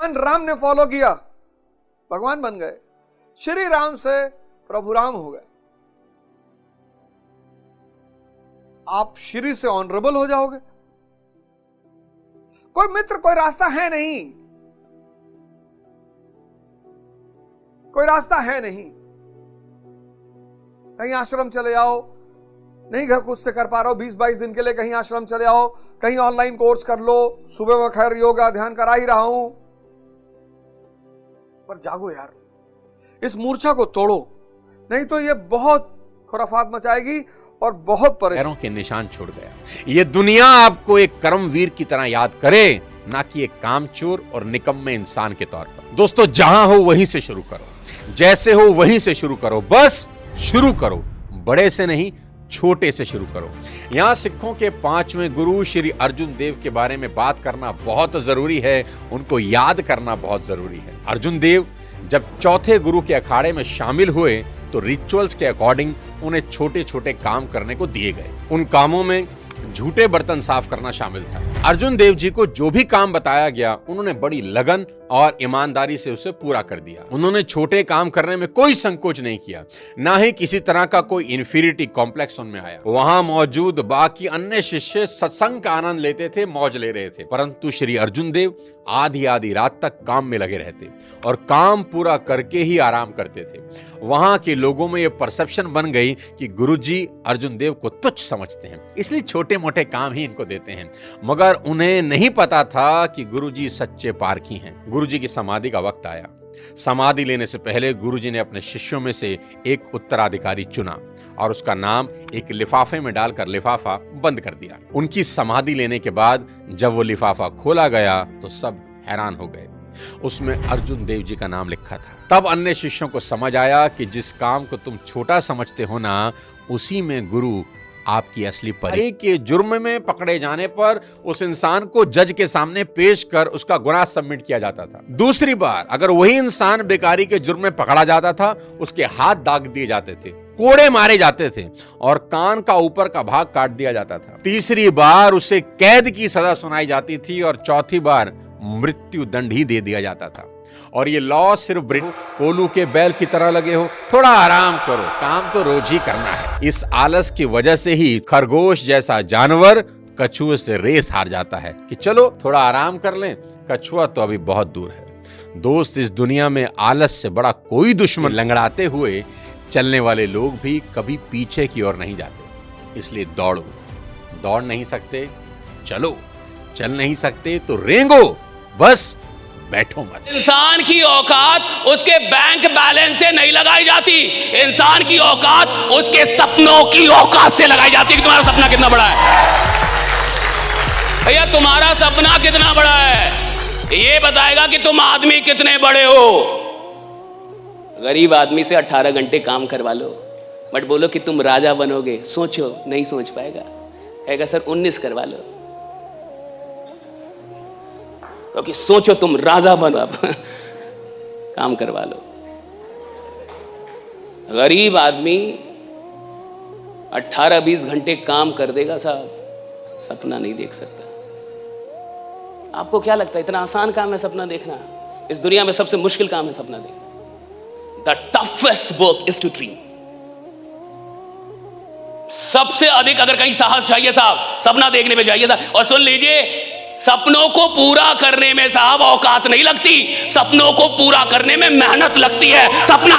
भगवान राम ने फॉलो किया, भगवान बन गए। श्री राम से प्रभु राम हो गए। आप श्री से ऑनरेबल हो जाओगे। कोई मित्र, कोई रास्ता है नहीं, कोई रास्ता है नहीं। कहीं आश्रम चले जाओ, नहीं घर खुद से कर पा रहा हो, 20-22 दिन के लिए कहीं आश्रम चले आओ, कहीं ऑनलाइन कोर्स कर लो, सुबह में खैर योगा ध्यान करा ही रहा हूं, पर जागो यार, इस मूर्छा को तोड़ो, नहीं तो ये बहुत खुराफात मचाएगी और बहुत पैरों के निशान छोड़ गया। ये दुनिया आपको एक कर्मवीर की तरह याद करे, ना कि एक कामचोर और निकम्मे इंसान के तौर पर। दोस्तों, जहां हो वहीं से शुरू करो, जैसे हो वहीं से शुरू करो, बस शुरू करो। बड़े से नहीं, छोटे से शुरू करो। यहां सिखों के 5वें गुरु श्री अर्जुन देव के बारे में बात करना बहुत जरूरी है, उनको याद करना बहुत जरूरी है। अर्जुन देव जब चौथे गुरु के अखाड़े में शामिल हुए तो रिचुअल्स के अकॉर्डिंग उन्हें छोटे छोटे काम करने को दिए गए। उन कामों में झूठे बर्तन साफ करना शामिल था। अर्जुन देव जी को जो भी काम बताया गया, उन्होंने बड़ी लगन और ईमानदारी से उसे पूरा कर दिया। उन्होंने छोटे काम करने में कोई संकोच नहीं किया, ना ही किसी तरह का कोई इंफीरियरिटी कॉम्प्लेक्स उनमें आया। वहां मौजूद बाकी अन्य शिष्य सत्संग का आनंद लेते थे, मौज ले रहे थे, परंतु श्री अर्जुन देव आधी आधी रात तक काम में लगे रहते और काम पूरा करके ही आराम करते थे। वहां के लोगों में यह परसेप्शन बन गई कि गुरुजी अर्जुन देव को तुच्छ समझते हैं, इसलिए छोटे मोटे काम ही इनको देते हैं। मगर उन्हें नहीं पता था कि गुरुजी सच्चे पारखी हैं। गुरुजी की समाधि का वक्त आया। समाधि लेने से पहले गुरुजी ने अपने शिष्यों में से एक उत्तराधिकारी चुना और उसका नाम एक लिफाफे में डालकर लिफाफा बंद कर दिया। उनकी समाधि लेने के बाद जब वो लिफाफा खोला गया तो सब हैरान हो गए। उसमें अर्जुन देव जी का नाम लिखा था। तब अन्य शिष्यों को समझ आया कि जिस काम को तुम छोटा समझते हो ना, उसी में गुरु आपकी असली परी के जुर्म में पकड़े जाने पर उस इंसान को जज के सामने पेश कर उसका गुनाह सबमिट किया जाता था। दूसरी बार अगर वही इंसान बेकारी के जुर्म में पकड़ा जाता था, उसके हाथ दाग दिए जाते थे, कोड़े मारे जाते थे और कान का ऊपर का भाग काट दिया जाता था। तीसरी बार उसे कैद की सजा सुनाई जाती थी और चौथी बार मृत्यु दंड ही दे दिया जाता था। और ये लॉ सिर्फ कोलू के बैल की तरह लगे हो, थोड़ा आराम करो, काम तो रोज ही करना है। इस आलस की वजह से ही खरगोश जैसा जानवर कछुए से रेस हार जाता है कि चलो थोड़ा आराम कर लें, कछुआ तो अभी बहुत दूर है। दोस्त, इस दुनिया में आलस से बड़ा कोई दुश्मन। लंगड़ाते हुए चलने वाले लोग भी कभी पीछे की ओर नहीं जाते, इसलिए दौड़ो। दौड़ नहीं सकते, चलो। चल नहीं सकते तो रेंगो, बस बैठो मत। इंसान की औकात उसके बैंक बैलेंस से नहीं लगाई जाती, इंसान की औकात उसके सपनों की औकात से लगाई जाती है कि तुम्हारा सपना कितना बड़ा है। भैया, तुम्हारा सपना कितना बड़ा है ये बताएगा कि तुम आदमी कितने बड़े हो। गरीब आदमी से 18 घंटे काम करवा लो, बट बोलो कि तुम राजा बनोगे, सोचो, नहीं सोच पाएगा, कहेगा सर 19 करवा लो, क्योंकि सोचो तुम राजा बनो, अब काम करवा लो। गरीब आदमी 18-20 घंटे काम कर देगा साहब, सपना नहीं देख सकता। आपको क्या लगता है इतना आसान काम है सपना देखना? इस दुनिया में सबसे मुश्किल काम है सपना देखना। The toughest work is to dream. सबसे अधिक अगर कहीं साहस चाहिए साहब, सपना देखने में चाहिए साहब। और सुन लीजिए, सपनों को पूरा करने में साहब औकात नहीं लगती, सपनों को पूरा करने में मेहनत लगती है। सपना